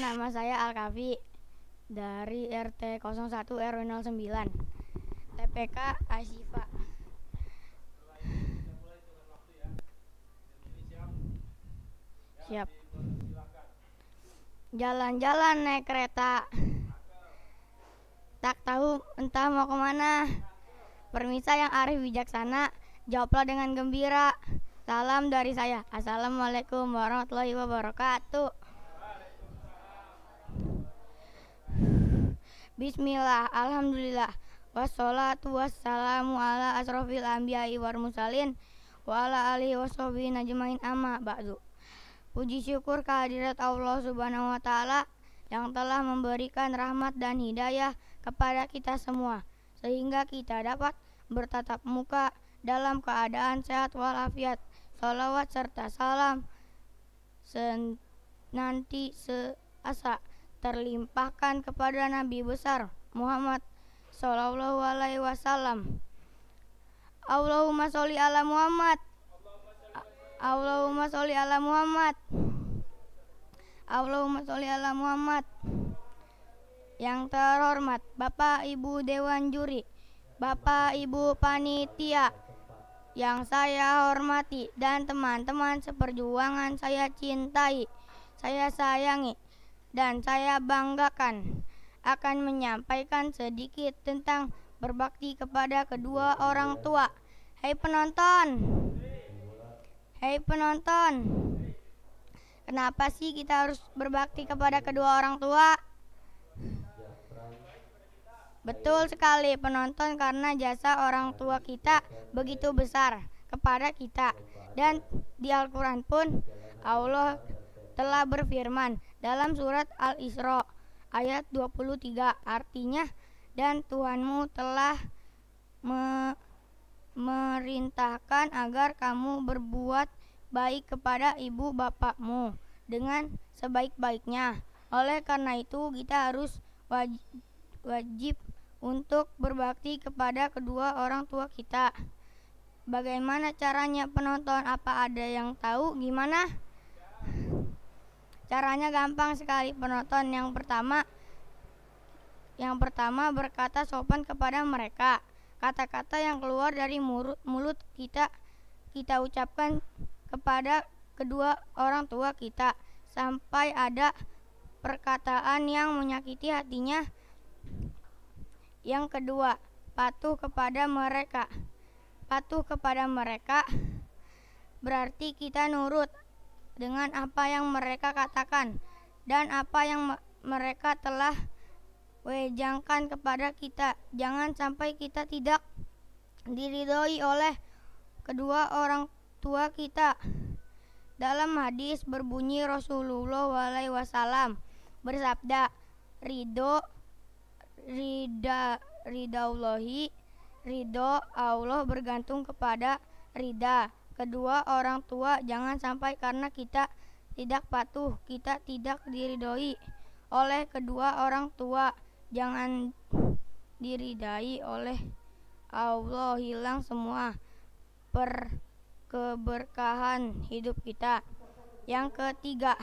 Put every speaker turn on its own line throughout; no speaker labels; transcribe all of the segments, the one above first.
nama saya Al-Kafi dari RT 01 RW 09 TPK Asyifa. Siap. Jalan-jalan naik kereta, tak tahu entah mau kemana. Permisa yang arif bijaksana, jawablah dengan gembira. Salam dari saya. Assalamualaikum warahmatullahi wabarakatuh. Bismillah, alhamdulillah, wassalatu wassalamu ala asrofil anbiya'i wal mursalin wa ala alihi wassohbihi najmain amma ba'du. Puji syukur kehadirat Allah subhanahu wa ta'ala yang telah memberikan rahmat dan hidayah kepada kita semua, sehingga kita dapat bertatap muka dalam keadaan sehat walafiat. Salawat serta salam senantiasa terlimpahkan kepada Nabi besar Muhammad Sallallahu Alaihi Wasallam. Allahumma sholli ala Muhammad. Allahumma sholli ala Muhammad. Allahumma sholli ala Muhammad. Yang terhormat Bapak Ibu Dewan Juri, Bapak Ibu Panitia yang saya hormati, dan teman-teman seperjuangan saya cintai, saya sayangi, dan saya banggakan, akan menyampaikan sedikit tentang berbakti kepada kedua orang tua. Hei penonton, kenapa sih kita harus berbakti kepada kedua orang tua? Betul sekali penonton, karena jasa orang tua kita begitu besar kepada kita. Dan di Al-Quran pun Allah telah berfirman dalam surat Al-Isra ayat 23, artinya, dan Tuhanmu telah merintahkan agar kamu berbuat baik kepada ibu bapakmu dengan sebaik-baiknya. Oleh karena itu kita harus wajib untuk berbakti kepada kedua orang tua kita. Bagaimana caranya penonton? Apa ada yang tahu gimana? Caranya gampang sekali penonton. Yang pertama berkata sopan kepada mereka. Kata-kata yang keluar dari mulut kita ucapkan kepada kedua orang tua kita sampai ada perkataan yang menyakiti hatinya. Yang kedua, patuh kepada mereka. Patuh kepada mereka berarti kita nurut dengan apa yang mereka katakan dan apa yang mereka telah wejangkan kepada kita. Jangan sampai kita tidak diridhoi oleh kedua orang tua kita. Dalam hadis berbunyi Rasulullah SAW bersabda, ridho Allah bergantung kepada ridha kedua orang tua. Jangan sampai karena kita tidak patuh, kita tidak diridhoi oleh kedua orang tua. Jangan diridhai oleh Allah, hilang semua keberkahan hidup kita. Yang ketiga,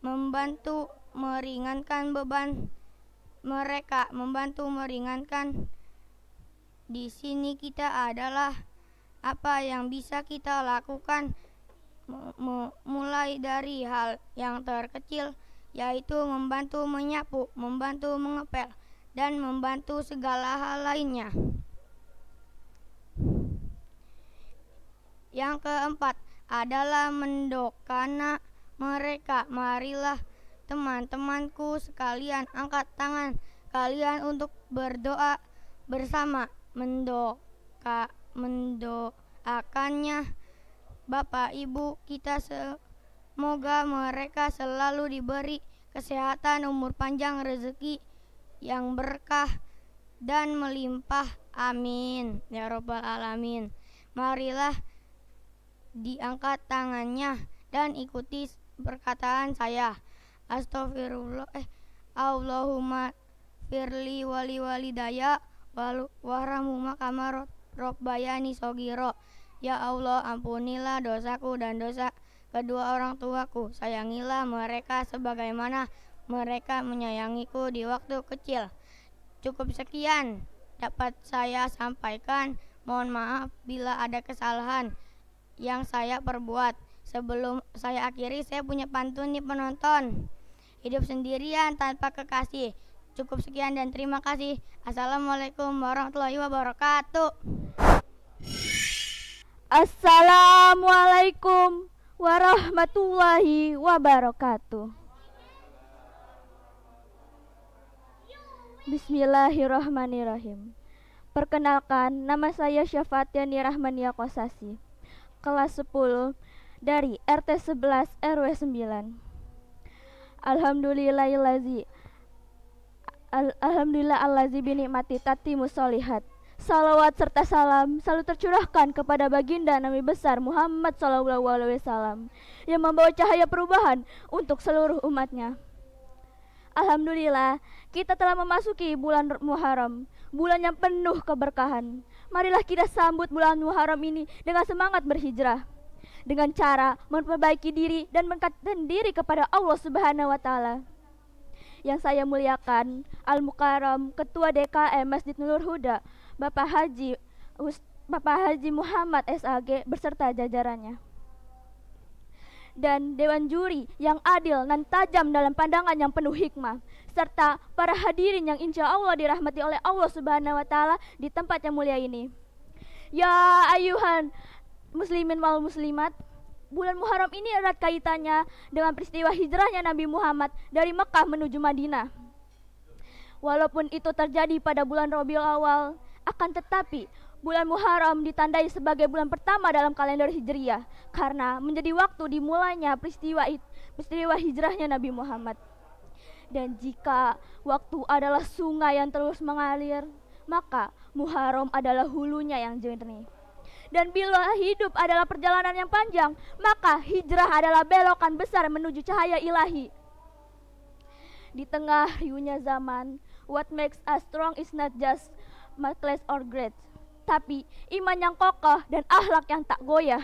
membantu meringankan beban mereka. Membantu meringankan di sini kita adalah apa yang bisa kita lakukan, mulai dari hal yang terkecil, yaitu membantu menyapu, membantu mengepel, dan membantu segala hal lainnya. Yang keempat adalah mendoakan mereka. Marilah teman-temanku sekalian, angkat tangan kalian untuk berdoa bersama, mendoakannya Bapak Ibu kita. Semoga mereka selalu diberi kesehatan, umur panjang, rezeki yang berkah dan melimpah. Amin ya robbal alamin. Marilah diangkat tangannya dan ikuti perkataan saya. Astagfirullah, Allahumma firli wali walidaya warhamhuma kama rabbayani shogiro. Ya Allah, ampunilah dosaku dan dosa kedua orang tuaku. Sayangilah mereka sebagaimana mereka menyayangiku di waktu kecil. Cukup sekian dapat saya sampaikan. Mohon maaf bila ada kesalahan yang saya perbuat. Sebelum saya akhiri, saya punya pantun nih penonton. Hidup sendirian tanpa kekasih. Cukup sekian dan terima kasih. Assalamualaikum warahmatullahi wabarakatuh.
Assalamualaikum warahmatullahi wabarakatuh. Bismillahirrahmanirrahim. Perkenalkan, nama saya Syafatiani Rahmania Kosasi, kelas 10 dari RT 11 RW 9. Alhamdulillah binikmati tatimu solihat. Salawat serta salam selalu tercurahkan kepada baginda Nabi besar Muhammad SAW yang membawa cahaya perubahan untuk seluruh umatnya. Alhamdulillah, kita telah memasuki bulan Muharram, bulan yang penuh keberkahan. Marilah kita sambut bulan Muharram ini dengan semangat berhijrah, dengan cara memperbaiki diri dan mendekatkan diri kepada Allah Subhanahu wa Ta'ala. Yang saya muliakan, Al-Mukarram, Ketua DKM Masjid Nurul Huda, Bapak Haji Muhammad SAG beserta jajarannya, dan Dewan Juri yang adil dan tajam dalam pandangan yang penuh hikmah, serta para hadirin yang insya Allah dirahmati oleh Allah Subhanahu wa Ta'ala di tempat yang mulia ini. Ya ayuhan muslimin wal muslimat, bulan Muharram ini erat kaitannya dengan peristiwa hijrahnya Nabi Muhammad dari Mekah menuju Madinah. Walaupun itu terjadi pada bulan Rabiul Awal, akan tetapi bulan Muharram ditandai sebagai bulan pertama dalam kalender Hijriyah karena menjadi waktu dimulainya peristiwa hijrahnya Nabi Muhammad. Dan jika waktu adalah sungai yang terus mengalir, maka Muharram adalah hulunya yang jernih. Dan bila hidup adalah perjalanan yang panjang, maka hijrah adalah belokan besar menuju cahaya ilahi. Di tengah riuhnya zaman, what makes us strong is not just muscles or grades, tapi iman yang kokoh dan akhlak yang tak goyah.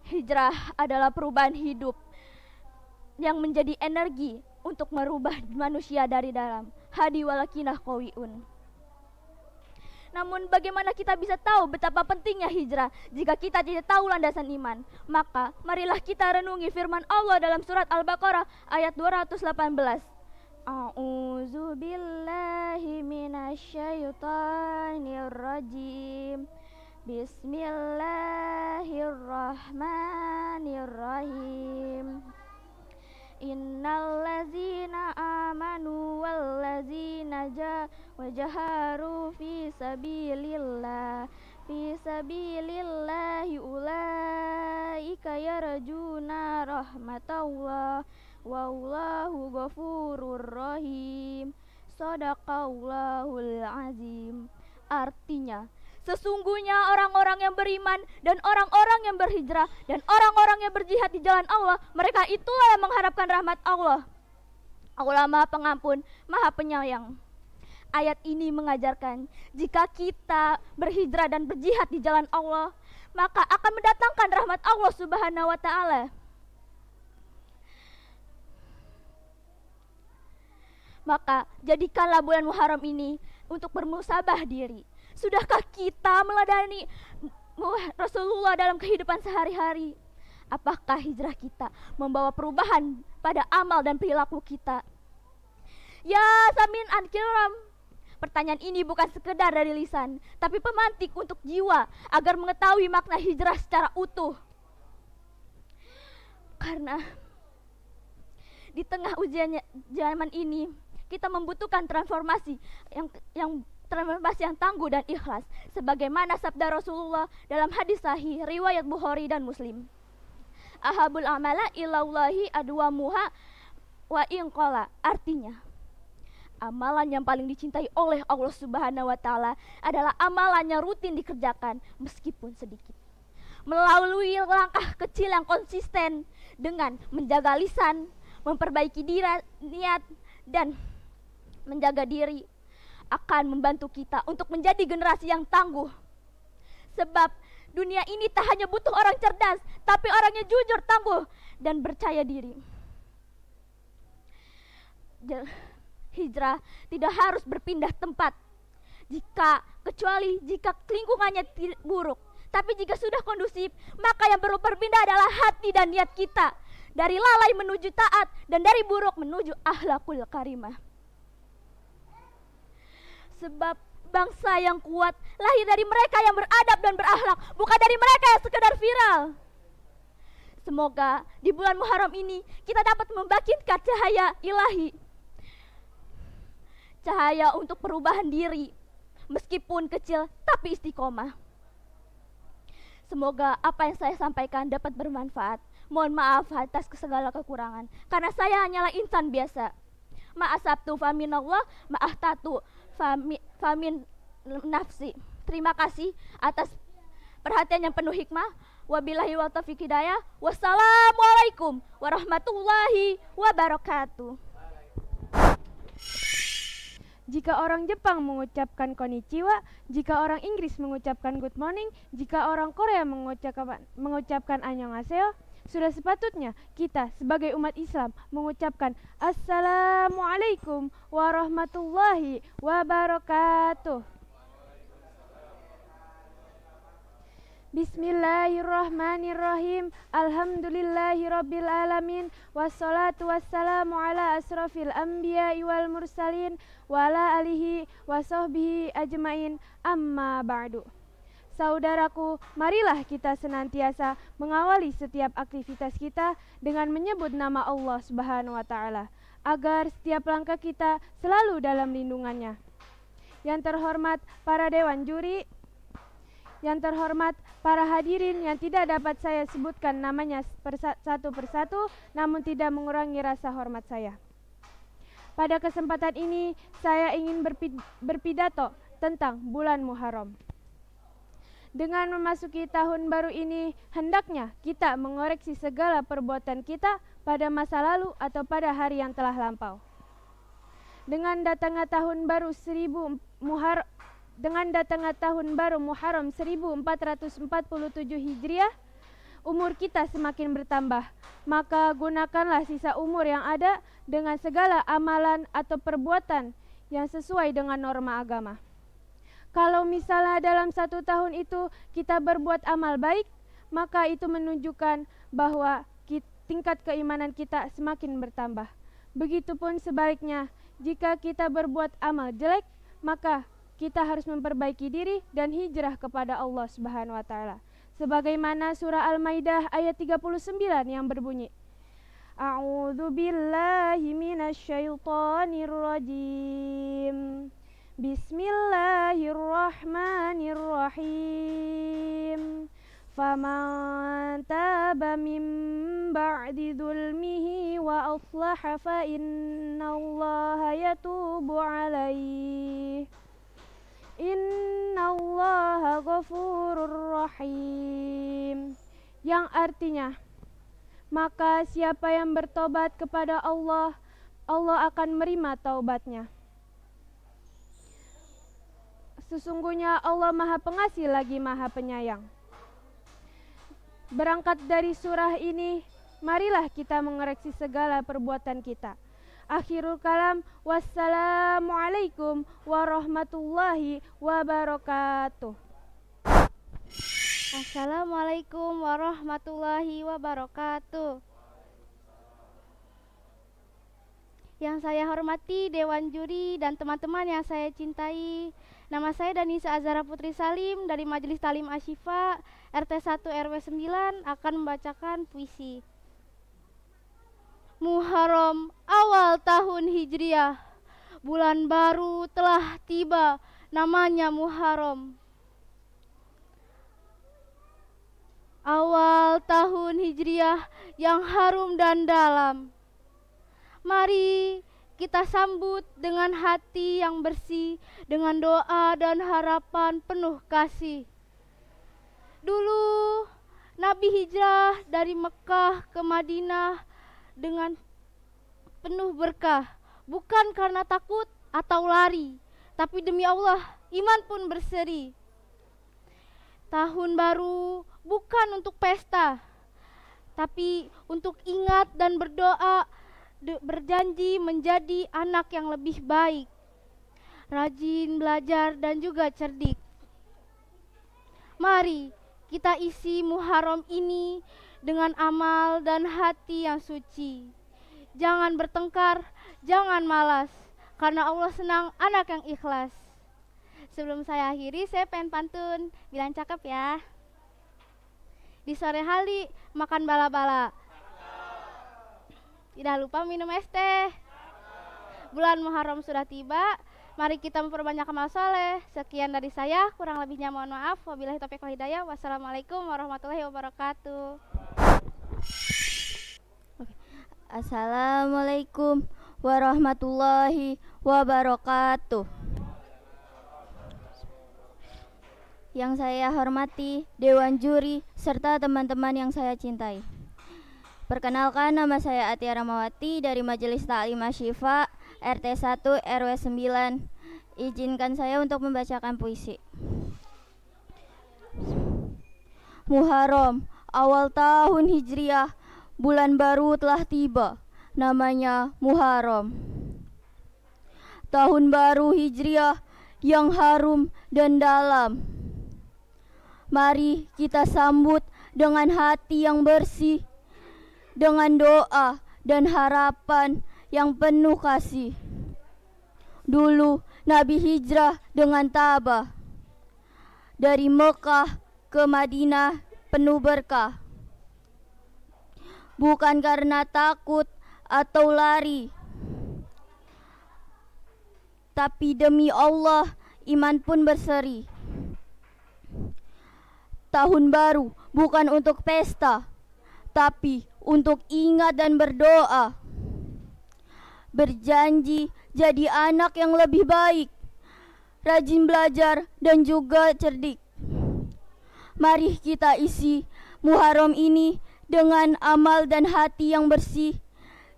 Hijrah adalah perubahan hidup yang menjadi energi untuk merubah manusia dari dalam. Hadi walakinah qawiun. Namun bagaimana kita bisa tahu betapa pentingnya hijrah jika kita tidak tahu landasan iman? Maka marilah kita renungi firman Allah dalam surat Al-Baqarah ayat 218. A'udzu billahi minasyaitonir rajim. Bismillahirrahmanirrahim. Innal ladzina amanu wal ladzina jaharu fi sabilillahi ulaika yarjuna rahmatallah wallahu ghafurur rahim. Shadaqallahul azim. Artinya, sesungguhnya orang-orang yang beriman dan orang-orang yang berhijrah dan orang-orang yang berjihad di jalan Allah, mereka itulah yang mengharapkan rahmat Allah. Allah Maha Pengampun, Maha Penyayang. Ayat ini mengajarkan jika kita berhijrah dan berjihad di jalan Allah, maka akan mendatangkan rahmat Allah Subhanahu wa Ta'ala. Maka jadikanlah bulan Muharram ini untuk bermusabah diri. Sudahkah kita meladani Rasulullah dalam kehidupan sehari-hari? Apakah hijrah kita membawa perubahan pada amal dan perilaku kita? Ya Samin Ankiram, pertanyaan ini bukan sekedar dari lisan, tapi pemantik untuk jiwa agar mengetahui makna hijrah secara utuh. Karena di tengah ujian zaman ini, kita membutuhkan transformasi yang tangguh dan ikhlas, sebagaimana sabda Rasulullah dalam hadis sahih riwayat Bukhari dan Muslim. Ahabul amala ilallahi adwamuha wa inqala. Artinya, amalan yang paling dicintai oleh Allah Subhanahu wa Ta'ala adalah amalan yang rutin dikerjakan meskipun sedikit, melalui langkah kecil yang konsisten dengan menjaga lisan, memperbaiki niat, dan menjaga diri akan membantu kita untuk menjadi generasi yang tangguh. Sebab dunia ini tak hanya butuh orang cerdas, tapi orang yang jujur, tangguh, dan percaya diri. hijrah tidak harus berpindah tempat kecuali jika lingkungannya buruk. Tapi jika sudah kondusif, maka yang perlu berpindah adalah hati dan niat kita, dari lalai menuju taat dan dari buruk menuju akhlakul karimah. Sebab bangsa yang kuat lahir dari mereka yang beradab dan berakhlak, bukan dari mereka yang sekedar viral. Semoga di bulan Muharram ini kita dapat membangkitkan cahaya ilahi, cahaya untuk perubahan diri, meskipun kecil tapi istiqomah. Semoga apa yang saya sampaikan dapat bermanfaat. Mohon maaf atas segala kekurangan, karena saya hanyalah insan biasa. Ma'asabtu faminallah, ma'ahtatu famin nafsi. Terima kasih atas perhatian yang penuh hikmah. Wabillahi wa taufiq hidayah. Wassalamualaikum warahmatullahi wabarakatuh.
Jika orang Jepang mengucapkan konnichiwa, jika orang Inggris mengucapkan good morning, jika orang Korea mengucapkan annyeonghaseyo, sudah sepatutnya kita sebagai umat Islam mengucapkan Assalamualaikum warahmatullahi wabarakatuh. Bismillahirrahmanirrahim. Alhamdulillahirabbil alamin. Wassalatu wassalamu ala asrofil anbiya'i wal mursalin wa ala alihi wa sahbihi ajmain. Amma ba'du. Saudaraku, marilah kita senantiasa mengawali setiap aktivitas kita dengan menyebut nama Allah Subhanahu wa taala, agar setiap langkah kita selalu dalam lindungannya. Yang terhormat para dewan juri, yang terhormat para hadirin yang tidak dapat saya sebutkan namanya satu persatu, namun tidak mengurangi rasa hormat saya. Pada kesempatan ini saya ingin berpidato tentang bulan Muharram. Dengan memasuki tahun baru ini, hendaknya kita mengoreksi segala perbuatan kita pada masa lalu atau pada hari yang telah lampau. Dengan datangnya tahun baru Muharram 1447 Hijriah, umur kita semakin bertambah. Maka gunakanlah sisa umur yang ada dengan segala amalan atau perbuatan yang sesuai dengan norma agama. Kalau misalnya dalam 1 tahun itu kita berbuat amal baik, maka itu menunjukkan bahwa tingkat keimanan kita semakin bertambah. Begitupun sebaliknya, jika kita berbuat amal jelek, maka kita harus memperbaiki diri dan hijrah kepada Allah Subhanahu wa taala. Sebagaimana surah Al-Maidah ayat 39 yang berbunyi, A'udzu billahi minasyaitonir rajim. Bismillahirrahmanirrahim. Faman taba min ba'di dzulmihi wa aslaha fa innallaha yatubu alaihi. Innallaha ghafurur rahim. Yang artinya, maka siapa yang bertobat kepada Allah, Allah akan menerima taubatnya. Sesungguhnya Allah Maha Pengasih lagi Maha Penyayang. Berangkat dari surah ini, marilah kita mengoreksi segala perbuatan kita. Akhirul kalam, wassalamualaikum warahmatullahi wabarakatuh.
Assalamualaikum warahmatullahi wabarakatuh. Yang saya hormati Dewan Juri dan teman-teman yang saya cintai, nama saya Danisa Azhara Putri Salim dari Majelis Talim Asyifa RT 1 RW 9 akan membacakan puisi. Muharram, awal tahun Hijriah, bulan baru telah tiba, namanya Muharram. Awal tahun Hijriah yang harum dan dalam. Mari kita sambut dengan hati yang bersih, dengan doa dan harapan penuh kasih. Dulu Nabi hijrah dari Mekah ke Madinah dengan penuh berkah, bukan karena takut atau lari, tapi demi Allah iman pun berseri. Tahun baru bukan untuk pesta, tapi untuk ingat dan berdoa
berjanji menjadi anak yang lebih baik, rajin belajar dan juga cerdik. Mari kita isi Muharram ini dengan amal dan hati yang suci. Jangan bertengkar, jangan malas, karena Allah senang anak yang ikhlas. Sebelum saya akhiri, saya pengen pantun, bilang cakep ya. Di sore hari makan bala-bala, tidak lupa minum es teh. Bulan Muharram sudah tiba, mari kita memperbanyak amal soleh. Sekian dari saya, kurang lebihnya mohon maaf. Wabillahi taufiq wal hidayah. Wassalamualaikum warahmatullahi wabarakatuh.
Assalamualaikum warahmatullahi wabarakatuh. Yang saya hormati, Dewan Juri, serta teman-teman yang saya cintai. Perkenalkan, nama saya Atia Ramawati dari Majelis Ta'lim Asyifa RT 1 RW 9. Izinkan saya untuk membacakan puisi. Muharram, awal tahun Hijriah, bulan baru telah tiba, namanya Muharram. Tahun baru Hijriah yang harum dan dalam. Mari kita sambut dengan hati yang bersih, dengan doa dan harapan yang penuh kasih. Dulu Nabi hijrah dengan tabah dari Mekah ke Madinah penuh berkah. Bukan karena takut atau lari, tapi demi Allah iman pun berseri. Tahun baru bukan untuk pesta, tapi untuk ingat dan berdoa. Berjanji jadi anak yang lebih baik, rajin belajar dan juga cerdik. Mari kita isi Muharram ini dengan amal dan hati yang bersih.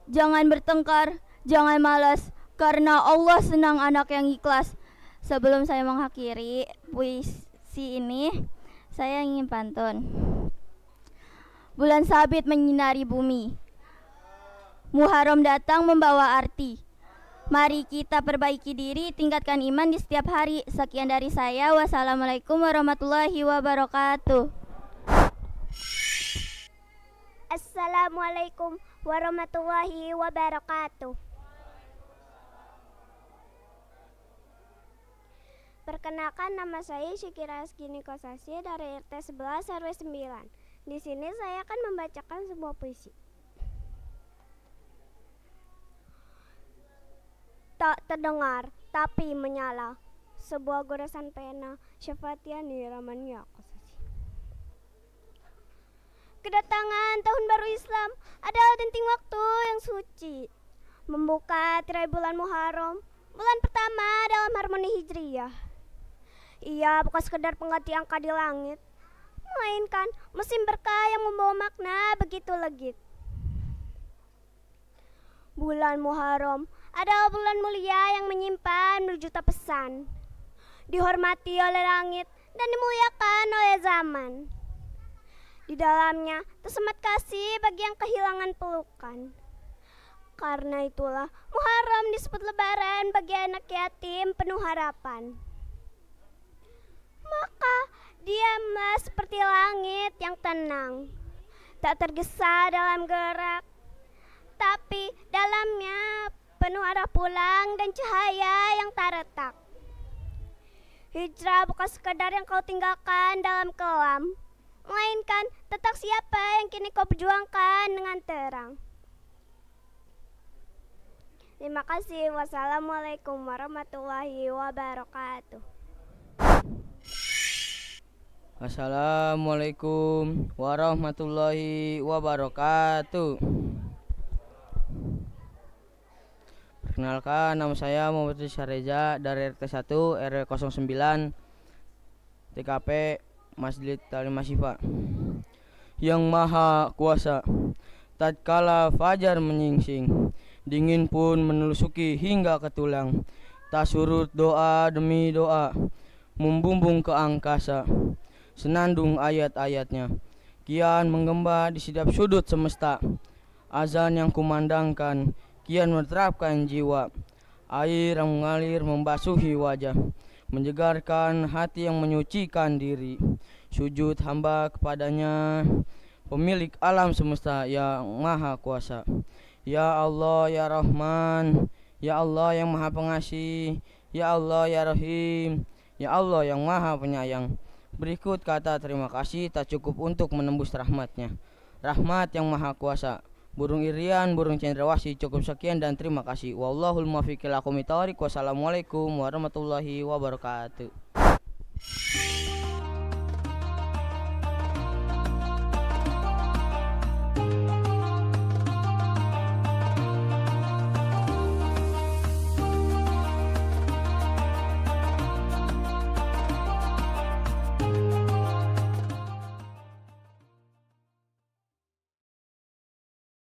Jangan bertengkar, jangan malas, karena Allah senang anak yang ikhlas. Sebelum saya mengakhiri puisi ini, saya ingin pantun. Bulan sabit menyinari bumi, Muharram datang membawa arti. Mari kita perbaiki diri, tingkatkan iman di setiap hari. Sekian dari saya. Wassalamualaikum warahmatullahi wabarakatuh.
Assalamualaikum warahmatullahi wabarakatuh. Perkenalkan, nama saya Syikira Askini Kosasi dari RT 11 RW 9. Di sini saya akan membacakan sebuah puisi. Tak terdengar tapi menyala, sebuah goresan pena, Syafatiani Ramania Kosasi. Kedatangan tahun baru Islam adalah denting waktu yang suci, membuka tirai bulan Muharram, bulan pertama dalam harmoni Hijriyah. Ia bukan sekedar pengganti angka di langit, melainkan mesin berkah yang membawa makna begitu legit. Bulan Muharram adalah bulan mulia yang menyimpan berjuta pesan, dihormati oleh langit dan dimuliakan oleh zaman. Di dalamnya tersemat kasih bagi yang kehilangan pelukan. Karena itulah Muharram disebut lebaran bagi anak yatim penuh harapan. Maka diamlah seperti langit yang tenang, tak tergesa dalam gerak, tapi dalamnya penuh arah pulang dan cahaya yang tak retak. Hijrah bukan sekadar yang kau tinggalkan dalam kelam, melainkan tentang siapa yang kini kau perjuangkan dengan terang. Terima kasih. Wassalamualaikum warahmatullahi wabarakatuh.
Assalamualaikum warahmatullahi wabarakatuh. Perkenalkan, nama saya Muhammad Rizka Reza dari RT 1 RW 09 TKP Masjid Ta'lim Asyifa. Yang Maha Kuasa, tatkala fajar menyingsing, dingin pun menelusuki hingga ke tulang, tak surut doa demi doa, membumbung ke angkasa. Senandung ayat-ayatnya kian menggema di setiap sudut semesta. Azan yang kumandangkan kian menerapkan jiwa. Air yang mengalir membasuhi wajah, menyegarkan hati yang menyucikan diri. Sujud hamba kepadanya, pemilik alam semesta yang maha kuasa. Ya Allah ya Rahman, ya Allah yang maha pengasih, ya Allah ya Rahim, ya Allah yang maha penyayang. Berikut kata terima kasih tak cukup untuk menembus rahmatnya. Rahmat yang maha kuasa. Burung irian, burung cendrawasih. Cukup sekian dan terima kasih. Wallahul muwaffiq ila aqwamit thoriq. Wassalamualaikum warahmatullahi wabarakatuh.